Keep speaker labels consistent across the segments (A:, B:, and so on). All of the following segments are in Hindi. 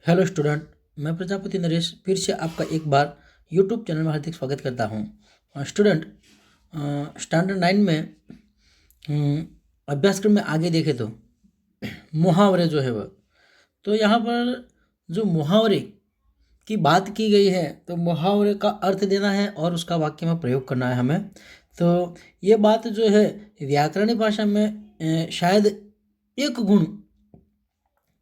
A: Hello student. मैं प्रजापति नरेश फिर से आपका एक बार यूट्यूब चैनल में हार्दिक स्वागत करता हूँ। स्टूडेंट, स्टैंडर्ड 9 में अभ्यासक्रम में आगे देखे तो मुहावरे जो है वह, तो यहाँ पर जो मुहावरे की बात की गई है, तो मुहावरे का अर्थ देना है और उसका वाक्य में प्रयोग करना है हमें। तो ये बात जो है व्याकरणिक भाषा में शायद एक गुण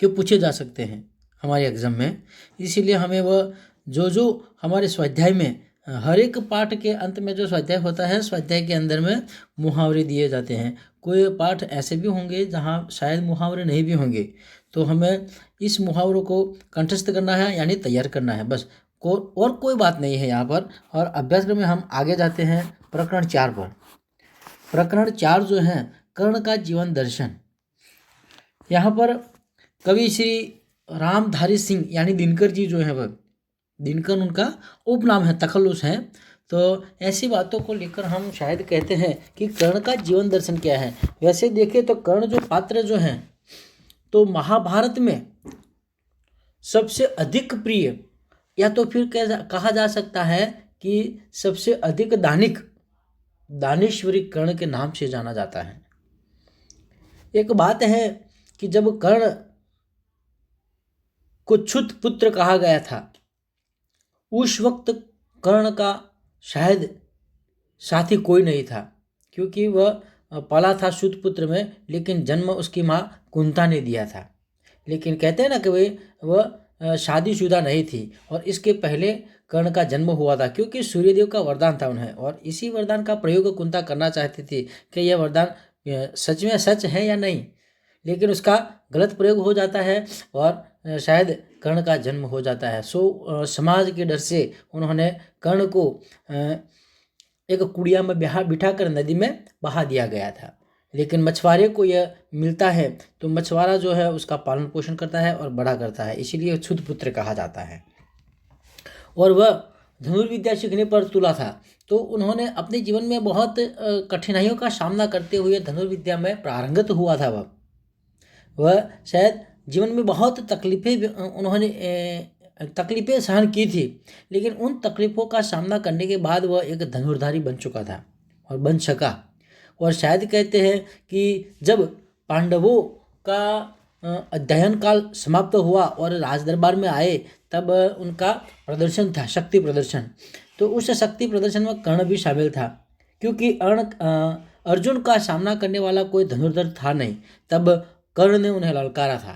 A: के पूछे जा सकते हैं हमारे एग्जाम में। इसीलिए हमें वह जो जो हमारे स्वाध्याय में हर एक पाठ के अंत में जो स्वाध्याय होता है, स्वाध्याय के अंदर में मुहावरे दिए जाते हैं। कोई पाठ ऐसे भी होंगे जहाँ शायद मुहावरे नहीं भी होंगे, तो हमें इस मुहावरों को कंठस्थ करना है, यानी तैयार करना है बस। और कोई बात नहीं है यहाँ पर। और अभ्यासक्रम में हम आगे जाते हैं प्रकरण 4 पर। प्रकरण 4 जो है कर्ण का जीवन दर्शन। यहाँ पर कवि श्री रामधारी सिंह यानी दिनकर जी जो है वह, दिनकर उनका उपनाम है, तखल्लुस है। तो ऐसी बातों को लेकर हम शायद कहते हैं कि कर्ण का जीवन दर्शन क्या है। वैसे देखें तो कर्ण जो पात्र जो हैं, तो महाभारत में सबसे अधिक प्रिय, या तो फिर कहा जा सकता है कि सबसे अधिक दानेश्वरी कर्ण के नाम से जाना जाता है। एक बात है कि जब कर्ण को छुत पुत्र कहा गया था, उस वक्त कर्ण का शायद साथी कोई नहीं था, क्योंकि वह पला था छुत पुत्र में, लेकिन जन्म उसकी माँ कुंता ने दिया था। लेकिन कहते हैं ना कि वह शादीशुदा नहीं थी, और इसके पहले कर्ण का जन्म हुआ था, क्योंकि सूर्यदेव का वरदान था उन्हें, और इसी वरदान का प्रयोग कुंता करना चाहती थी कि यह वरदान सच में सच है या नहीं। लेकिन उसका गलत प्रयोग हो जाता है और शायद कर्ण का जन्म हो जाता है। सो समाज के डर से उन्होंने कर्ण को एक कुड़िया में बिठाकर नदी में बहा दिया गया था। लेकिन मछुआरे को यह मिलता है, तो मछुआरा जो है उसका पालन पोषण करता है और बड़ा करता है, इसीलिए छुत पुत्र कहा जाता है। और वह धनुर्विद्या सीखने पर तुला था, तो उन्होंने अपने जीवन में बहुत कठिनाइयों का सामना करते हुए धनुर्विद्या में पारंगत हुआ था। वह शायद जीवन में बहुत उन्होंने तकलीफ़ें सहन की थी, लेकिन उन तकलीफ़ों का सामना करने के बाद वह एक धनुर्धारी बन चुका था और बन सका। और शायद कहते हैं कि जब पांडवों का अध्ययन काल समाप्त हुआ और राज दरबार में आए, तब उनका प्रदर्शन था, शक्ति प्रदर्शन। तो उस शक्ति प्रदर्शन में कर्ण भी शामिल था, क्योंकि अर्जुन का सामना करने वाला कोई धनुर्धर था नहीं। तब कर्ण ने उन्हें ललकारा था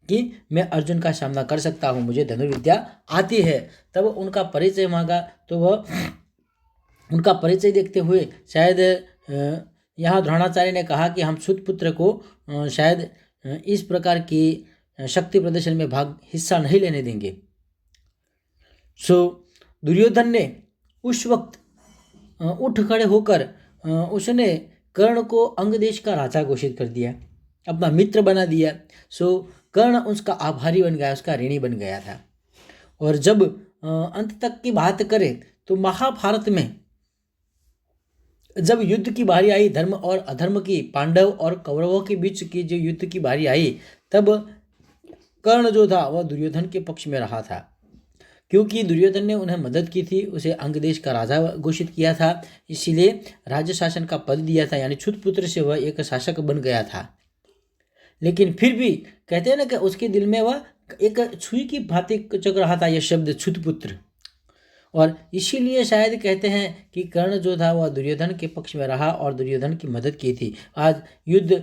A: कि मैं अर्जुन का सामना कर सकता हूँ, मुझे धनुर्विद्या आती है। तब उनका परिचय मांगा, तो वह उनका परिचय देखते हुए शायद यहाँ द्रोणाचार्य ने कहा कि हम सुतपुत्र को शायद इस प्रकार की शक्ति प्रदर्शन में हिस्सा नहीं लेने देंगे। सो दुर्योधन ने उस वक्त उठ खड़े होकर उसने कर्ण को अंग देश का राजा घोषित कर दिया, अपना मित्र बना दिया। सो कर्ण उसका आभारी बन गया, उसका ऋणी बन गया था। और जब अंत तक की बात करें तो महाभारत में जब युद्ध की बारी आई, धर्म और अधर्म की, पांडव और कौरवों के बीच की जो युद्ध की बारी आई, तब कर्ण जो था वह दुर्योधन के पक्ष में रहा था, क्योंकि दुर्योधन ने उन्हें मदद की थी, उसे अंग देश का राजा घोषित किया था, इसीलिए राज्य शासन का पद दिया था, यानी छुत पुत्र से वह एक शासक बन गया था। लेकिन फिर भी कहते हैं ना कि उसके दिल में वह एक छुई की भांति चक रहा था यह शब्द छुत पुत्र, और इसीलिए शायद कहते हैं कि कर्ण जो था वह दुर्योधन के पक्ष में रहा और दुर्योधन की मदद की थी। आज युद्ध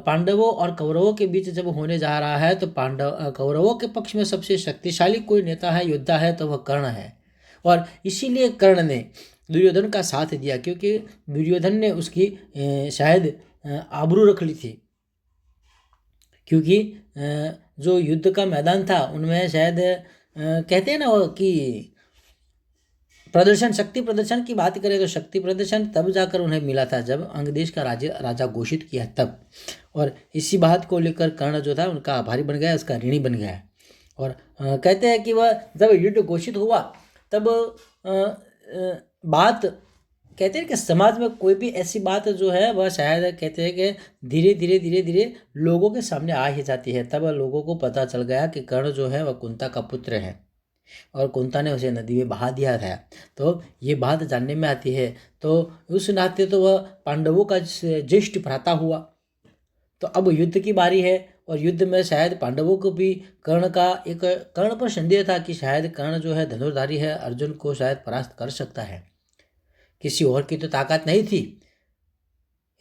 A: पांडवों और कौरवों के बीच जब होने जा रहा है, तो कौरवों के पक्ष में सबसे शक्तिशाली कोई नेता है, योद्धा है, तो वह कर्ण है। और इसीलिए कर्ण ने दुर्योधन का साथ दिया, क्योंकि दुर्योधन ने उसकी शायद आबरू रख ली थी, क्योंकि जो युद्ध का मैदान था उनमें शायद कहते हैं ना वो कि प्रदर्शन, शक्ति प्रदर्शन की बात करें तो शक्ति प्रदर्शन तब जाकर उन्हें मिला था जब अंग देश का राजा घोषित किया तब। और इसी बात को लेकर कर्ण जो था उनका आभारी बन गया, उसका ऋणी बन गया। और कहते हैं कि वह जब युद्ध घोषित हुआ, तब बात कहते हैं कि समाज में कोई भी ऐसी बात जो है वह शायद कहते हैं कि धीरे धीरे लोगों के सामने आ ही जाती है। तब लोगों को पता चल गया कि कर्ण जो है वह कुंता का पुत्र है और कुंता ने उसे नदी में बहा दिया था। तो ये बात जानने में आती है, तो उस नाते तो वह पांडवों का ज्येष्ठ भ्राता हुआ। तो अब युद्ध की बारी है और युद्ध में शायद पांडवों को भी कर्ण पर संदेह था कि शायद कर्ण जो है धनुर्धारी है, अर्जुन को शायद परास्त कर सकता है। किसी और की तो ताकत नहीं थी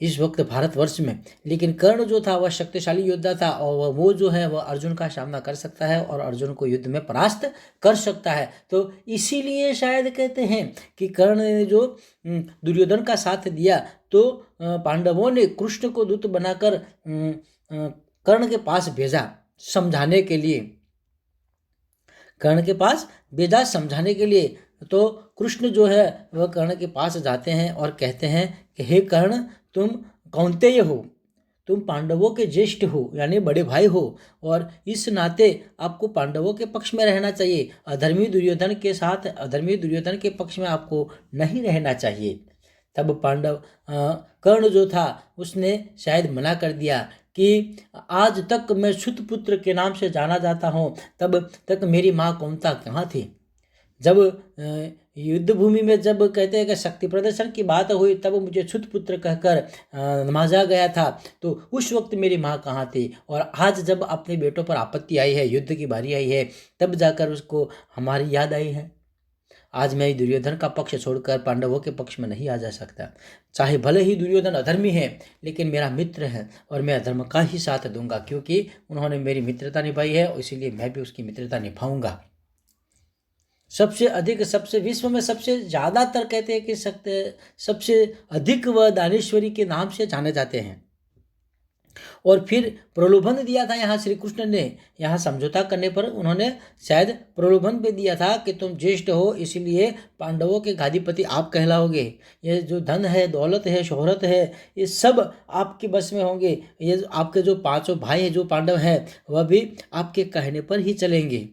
A: इस वक्त भारतवर्ष में, लेकिन कर्ण जो था वह शक्तिशाली योद्धा था और वो जो है वह अर्जुन का सामना कर सकता है और अर्जुन को युद्ध में परास्त कर सकता है। तो इसीलिए शायद कहते हैं कि कर्ण ने जो दुर्योधन का साथ दिया, तो पांडवों ने कृष्ण को दूत बनाकर कर्ण के पास भेजा समझाने के लिए, कर्ण के पास भेजा समझाने के लिए। तो कृष्ण जो है वह कर्ण के पास जाते हैं और कहते हैं कि हे कर्ण, तुम कौन्तेय हो, तुम पांडवों के ज्येष्ठ हो यानी बड़े भाई हो और इस नाते आपको पांडवों के पक्ष में रहना चाहिए। अधर्मी दुर्योधन के पक्ष में आपको नहीं रहना चाहिए। तब कर्ण जो था उसने शायद मना कर दिया कि आज तक मैं सुतपुत्र के नाम से जाना जाता हूँ, तब तक मेरी माँ कुंता कहाँ थी। जब युद्ध भूमि में जब कहते हैं कि शक्ति प्रदर्शन की बात हुई, तब मुझे सुतपुत्र कहकर नवाजा गया था, तो उस वक्त मेरी माँ कहाँ थी। और आज जब अपने बेटों पर आपत्ति आई है, युद्ध की बारी आई है, तब जाकर उसको हमारी याद आई है। आज मैं दुर्योधन का पक्ष छोड़कर पांडवों के पक्ष में नहीं आ जा सकता। चाहे भले ही दुर्योधन अधर्मी है, लेकिन मेरा मित्र है और मैं अधर्म का ही साथ दूंगा, क्योंकि उन्होंने मेरी मित्रता निभाई है और इसीलिए मैं भी उसकी मित्रता निभाऊंगा। सबसे विश्व में सबसे ज़्यादातर कहते हैं कि सबसे अधिक वह दानेश्वरी के नाम से जाने जाते हैं। और फिर प्रलोभन दिया था यहाँ श्री कृष्ण ने, यहाँ समझौता करने पर उन्होंने शायद प्रलोभन भी दिया था कि तुम ज्येष्ठ हो, इसीलिए पांडवों के गादीपति आप कहलाओगे। ये जो धन है, दौलत है, शोहरत है, ये सब आपके बस में होंगे। ये आपके जो पांचों भाई हैं, जो पांडव हैं, वह भी आपके कहने पर ही चलेंगे।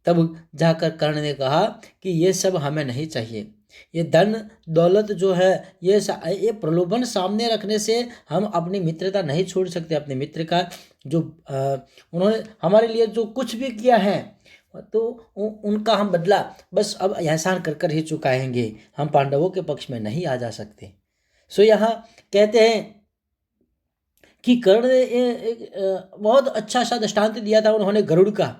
A: तब जाकर कर्ण ने कहा कि ये सब हमें नहीं चाहिए। ये धन दौलत जो है, ये प्रलोभन सामने रखने से हम अपनी मित्रता नहीं छोड़ सकते। अपने मित्र का जो उन्होंने हमारे लिए जो कुछ भी किया है, तो उनका हम बदला बस अब एहसान कर कर ही चुकाएंगे। हम पांडवों के पक्ष में नहीं आ जा सकते। सो यहाँ कहते हैं कि कर्ण ने एक बहुत अच्छा सा दृष्टांत दिया था उन्होंने गरुड़ का,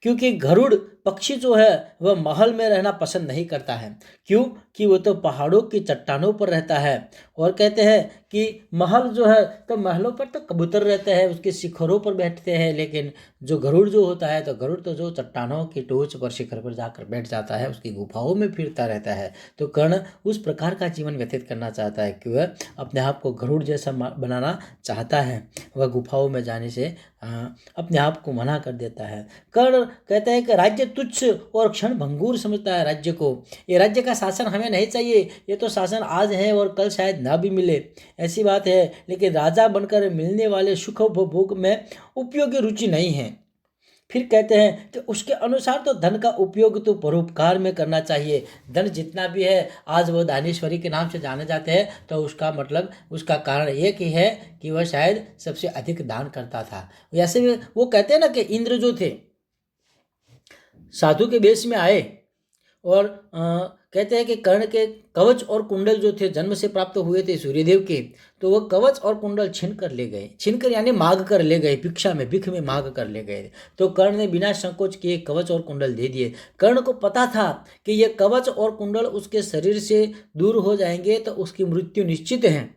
A: क्योंकि गरुड़ पक्षी जो है वह महल में रहना पसंद नहीं करता है। क्यों? कि वो तो पहाड़ों की चट्टानों पर रहता है। और कहते हैं कि महल जो है, तो महलों पर तो कबूतर रहते हैं, उसके शिखरों पर बैठते हैं, लेकिन जो गरुड़ जो होता है, तो गरुड़ तो जो चट्टानों की टोच पर शिखर पर जाकर बैठ जाता है, उसकी गुफाओं में फिरता रहता है। तो कर्ण उस प्रकार का जीवन व्यतीत करना चाहता है कि वह अपने आप को गरुड़ जैसा बनाना चाहता है। वह गुफाओं में जाने से अपने आप को मना कर देता है। कर्ण कहता है कि राज्य तुच्छ और क्षण भंगुर समझता है राज्य को। ये राज्य का शासन हमें नहीं चाहिए, ये तो शासन आज है और कल शायद ना भी मिले, ऐसी बात है। लेकिन राजा बनकर मिलने वाले सुख उपभोग में उपयोगी रुचि नहीं है। फिर कहते हैं कि उसके अनुसार तो धन का उपयोग तो परोपकार में करना चाहिए। धन जितना भी है, आज वो दानेश्वरी के नाम से जाने जाते हैं, तो उसका मतलब, उसका कारण एक ही है कि वह शायद सबसे अधिक दान करता था। वैसे वो कहते हैं ना कि इंद्र जो थे साधु के वेश में आए और कहते हैं कि कर्ण के कवच और कुंडल जो थे जन्म से प्राप्त हुए थे सूर्यदेव के, तो वह कवच और कुंडल छीन कर ले गए। छीन कर यानी मांग कर ले गए, भिख में मांग कर ले गए। तो कर्ण ने बिना संकोच किए कवच और कुंडल दे दिए। कर्ण को पता था कि ये कवच और कुंडल उसके शरीर से दूर हो जाएंगे तो उसकी मृत्यु निश्चित है।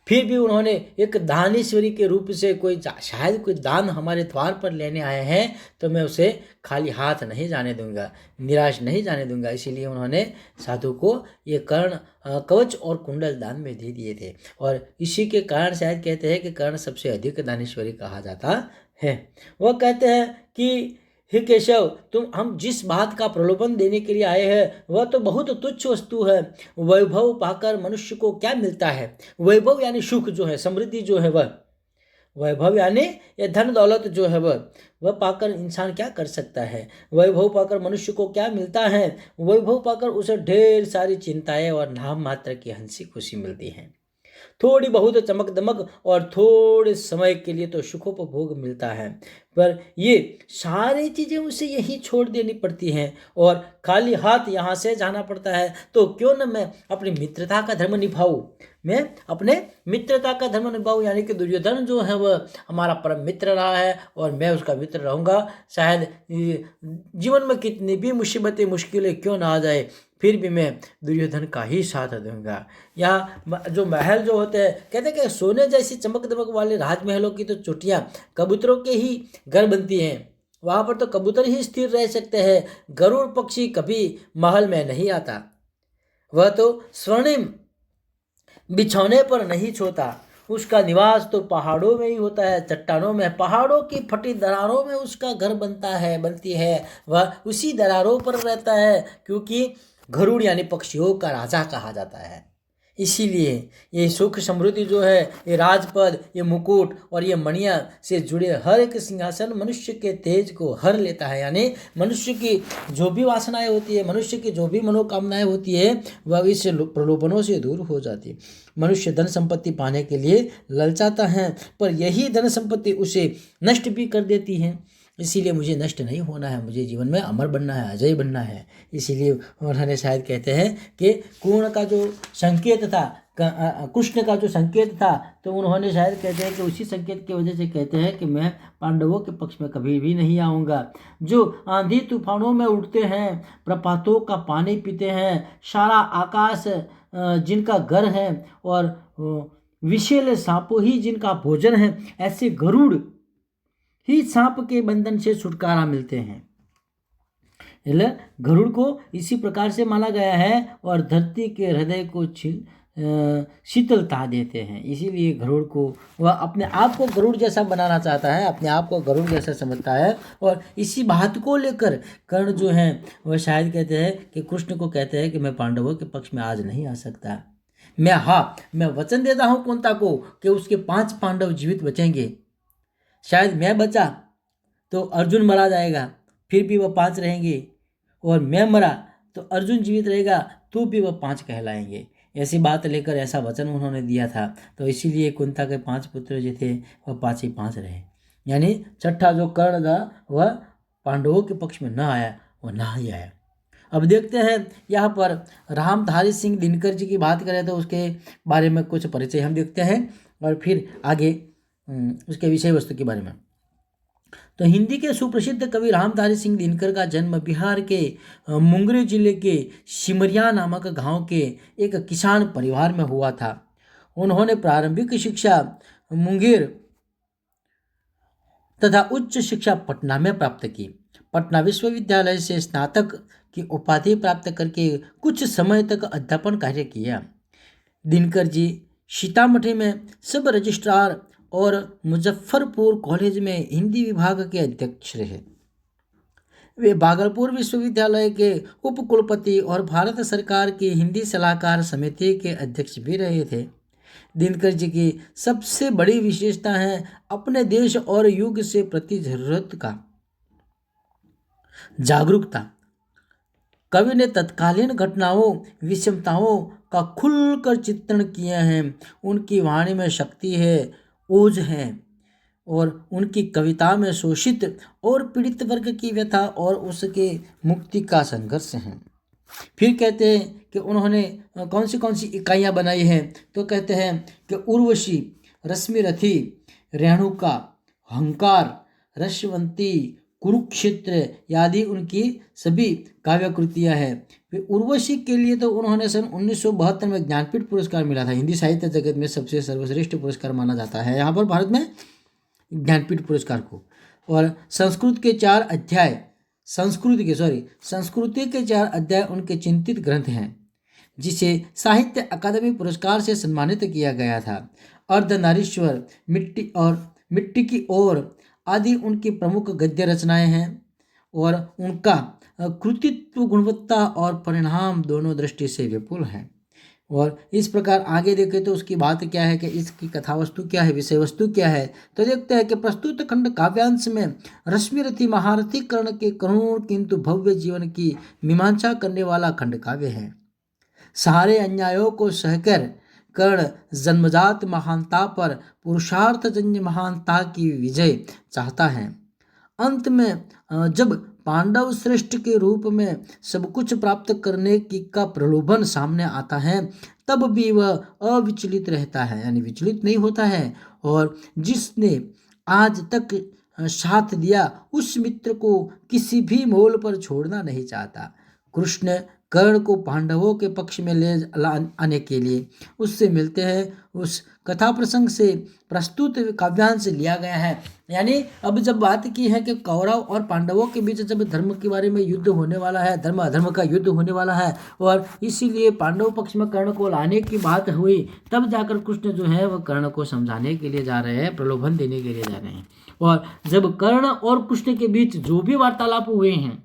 A: फिर भी उन्होंने एक दानेश्वरी के रूप से शायद कोई दान हमारे द्वार पर लेने आए हैं, तो मैं उसे खाली हाथ नहीं जाने दूंगा, निराश नहीं जाने दूंगा। इसीलिए उन्होंने साधु को ये कर्ण कवच और कुंडल दान में दे दिए थे। और इसी के कारण शायद कहते हैं कि कर्ण सबसे अधिक दानेश्वरी कहा जाता है। वह कहते हैं कि हे केशव, हम जिस बात का प्रलोभन देने के लिए आए हैं वह तो बहुत तुच्छ वस्तु है। वैभव पाकर मनुष्य को क्या मिलता है? वैभव यानी सुख जो है, समृद्धि जो है, वैभव यानी ये धन दौलत जो है वह पाकर इंसान क्या कर सकता है? वैभव पाकर मनुष्य को क्या मिलता है? वैभव पाकर उसे ढेर सारी चिंताएं और नाम मात्र की हंसी खुशी मिलती है। थोड़ी बहुत चमक दमक और थोड़े समय के लिए तो सुखोपभोग मिलता है, पर ये सारी चीजें उसे यही छोड़ देनी पड़ती हैं और खाली हाथ यहाँ से जाना पड़ता है। तो क्यों न मैं अपनी मित्रता का धर्म निभाऊं, मैं अपने मित्रता का धर्म निभाऊं। यानी कि दुर्योधन जो है वह हमारा परम मित्र रहा है और मैं उसका मित्र रहूंगा। शायद जीवन में कितनी भी मुसीबतें मुश्किलें क्यों ना आ जाए, फिर भी मैं दुर्योधन का ही साथ दूंगा। यहाँ जो महल जो होते हैं, कहते हैं कि सोने जैसी चमक दमक वाले राजमहलों की तो चोटियाँ कबूतरों के ही घर बनती हैं। वहाँ पर तो कबूतर ही स्थिर रह सकते हैं, गरुड़ पक्षी कभी महल में नहीं आता। वह तो स्वर्णिम बिछौने पर नहीं सोता, उसका निवास तो पहाड़ों में ही होता है, चट्टानों में। पहाड़ों की फटी दरारों में उसका घर बनती है। वह उसी दरारों पर रहता है, क्योंकि गरुड़ यानी पक्षियों का राजा कहा जाता है। इसीलिए ये सुख समृद्धि जो है, ये राजपद, ये मुकुट और ये मणियाँ से जुड़े हर एक सिंहासन मनुष्य के तेज को हर लेता है। यानी मनुष्य की जो भी वासनाएं होती है, मनुष्य की जो भी मनोकामनाएं होती है, वह इस प्रलोभनों से दूर हो जाती है। मनुष्य धन संपत्ति पाने के लिए ललचाता है, पर यही धन संपत्ति उसे नष्ट भी कर देती है। इसीलिए मुझे नष्ट नहीं होना है, मुझे जीवन में अमर बनना है, अजय बनना है। इसीलिए उन्होंने शायद कहते हैं कि कर्ण का जो संकेत था, कृष्ण का जो संकेत था, तो उन्होंने शायद कहते हैं कि उसी संकेत की वजह से कहते हैं कि मैं पांडवों के पक्ष में कभी भी नहीं आऊँगा। जो आंधी तूफानों में उठते हैं, प्रपातों का पानी पीते हैं, सारा आकाश जिनका घर है और विषैले सांपों ही जिनका भोजन है, ऐसे गरुड़ ही सांप के बंधन से छुटकारा मिलते हैं। गरुड़ को इसी प्रकार से माना गया है और धरती के हृदय को शीतलता देते हैं। इसीलिए गरुड़ को, वह अपने आप को गरुड़ जैसा बनाना चाहता है, अपने आप को गरुड़ जैसा समझता है। और इसी बात को लेकर कर्ण जो है वह शायद कहते हैं कि कृष्ण को कहते हैं कि मैं पांडवों के पक्ष में आज नहीं आ सकता। मैं वचन देता हूँ कुंता को कि उसके 5 पांडव जीवित बचेंगे। शायद मैं बचा तो अर्जुन मरा जाएगा, फिर भी वह 5 रहेंगे, और मैं मरा तो अर्जुन जीवित रहेगा, तो भी वह 5 कहलाएंगे। ऐसी बात लेकर ऐसा वचन उन्होंने दिया था। तो इसीलिए कुंता के 5 पुत्र जो थे वह 5 ही 5 रहे। यानी छठा जो कर्ण था वह पांडवों के पक्ष में न आया, वह ना ही आया। अब देखते हैं यहाँ पर रामधारी सिंह दिनकर जी की बात करें तो उसके बारे में कुछ परिचय हम देखते हैं और फिर आगे उसके विषय वस्तु के बारे में। तो हिंदी के सुप्रसिद्ध कवि रामधारी सिंह दिनकर का जन्म बिहार के मुंगेर जिले के सिमरिया नामक गांव के एक किसान परिवार में हुआ था। उन्होंने प्रारंभिक शिक्षा मुंगेर तथा उच्च शिक्षा पटना में प्राप्त की। पटना विश्वविद्यालय से स्नातक की उपाधि प्राप्त करके कुछ समय तक अध्यापन कार्य किया। दिनकर जी सीतामढ़ी में सब रजिस्ट्रार और मुजफ्फरपुर कॉलेज में हिंदी विभाग के अध्यक्ष रहे। वे भागलपुर विश्वविद्यालय के उपकुलपति और भारत सरकार की हिंदी सलाहकार समिति के अध्यक्ष भी रहे थे। दिनकर जी की सबसे बड़ी विशेषता है अपने देश और युग से प्रति जरूरत का जागरूकता। कवि ने तत्कालीन घटनाओं, विषमताओं का खुलकर चित्रण किया है। उनकी वाणी में शक्ति है, ओज है, और उनकी कविता में शोषित और पीड़ित वर्ग की व्यथा और उसके मुक्ति का संघर्ष है। फिर कहते हैं कि उन्होंने कौन सी इकाइयाँ बनाई हैं, तो कहते हैं कि उर्वशी, रश्मिरथी, रेणुका, हंकार, रसवंती, कुरुक्षेत्र आदि उनकी सभी काव्य कृतियाँ हैं। फिर उर्वशी के लिए तो उन्होंने सन 1972 में ज्ञानपीठ पुरस्कार मिला था। हिंदी साहित्य जगत में सबसे सर्वश्रेष्ठ पुरस्कार माना जाता है यहाँ पर भारत में ज्ञानपीठ पुरस्कार को। और संस्कृत के 4 अध्याय उनके चिंतित ग्रंथ हैं, जिसे साहित्य अकादमी पुरस्कार से सम्मानित किया गया था। अर्धनारीश्वर, मिट्टी की ओर आदि उनकी प्रमुख गद्य रचनाएं हैं और उनका कृतित्व गुणवत्ता और परिणाम दोनों दृष्टि से विपुल है। और इस प्रकार आगे देखें तो उसकी बात क्या है कि इसकी कथा वस्तु क्या है, विषय वस्तु क्या है। तो देखते हैं कि प्रस्तुत खंड काव्यांश में रश्मिरथी महारथी कर्ण के करुण किंतु भव्य जीवन की मीमांसा करने वाला खंड काव्य है। सारे अन्यायों को सहकर कर्ण जन्मजात महानता पर पुरुषार्थजन्य महानता की विजय चाहता है। अंत में जब पांडव श्रेष्ठ के रूप में सब कुछ प्राप्त करने की का प्रलोभन सामने आता है, तब भी वह अविचलित रहता है, यानी विचलित नहीं होता है। और जिसने आज तक साथ दिया उस मित्र को किसी भी मोल पर छोड़ना नहीं चाहता। कृष्ण कर्ण को पांडवों के पक्ष में ले आने के लिए उससे मिलते हैं। उस कथा प्रसंग से प्रस्तुत काव्यांश लिया गया है। यानी अब जब बात की है कि कौरव और पांडवों के बीच जब धर्म के बारे में युद्ध होने वाला है, धर्म अधर्म का युद्ध होने वाला है, और इसीलिए पांडव पक्ष में कर्ण को लाने की बात हुई, तब जाकर कृष्ण जो है वह कर्ण को समझाने के लिए जा रहे हैं, प्रलोभन देने के लिए जा रहे हैं। और जब कर्ण और कृष्ण के बीच जो भी वार्तालाप हुए हैं,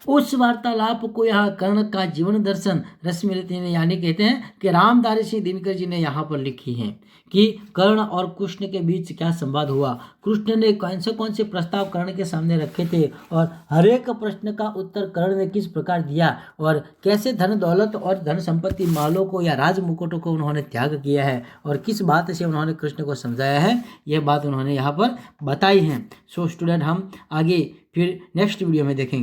A: उस वार्तालाप को यहाँ कर्ण का जीवन दर्शन रश्मिरथी ने यानी कहते हैं कि रामधारी दिनकर जी ने यहाँ पर लिखी है कि कर्ण और कृष्ण के बीच क्या संवाद हुआ, कृष्ण ने कौन से प्रस्ताव कर्ण के सामने रखे थे, और हर एक प्रश्न का उत्तर कर्ण ने किस प्रकार दिया, और कैसे धन दौलत और धन संपत्ति मालों को या राज मुकुटों को उन्होंने त्याग किया है, और किस बात से उन्होंने कृष्ण को समझाया है, यह बात उन्होंने यहाँ पर बताई है। सो स्टूडेंट, हम आगे फिर नेक्स्ट वीडियो में देखेंगे।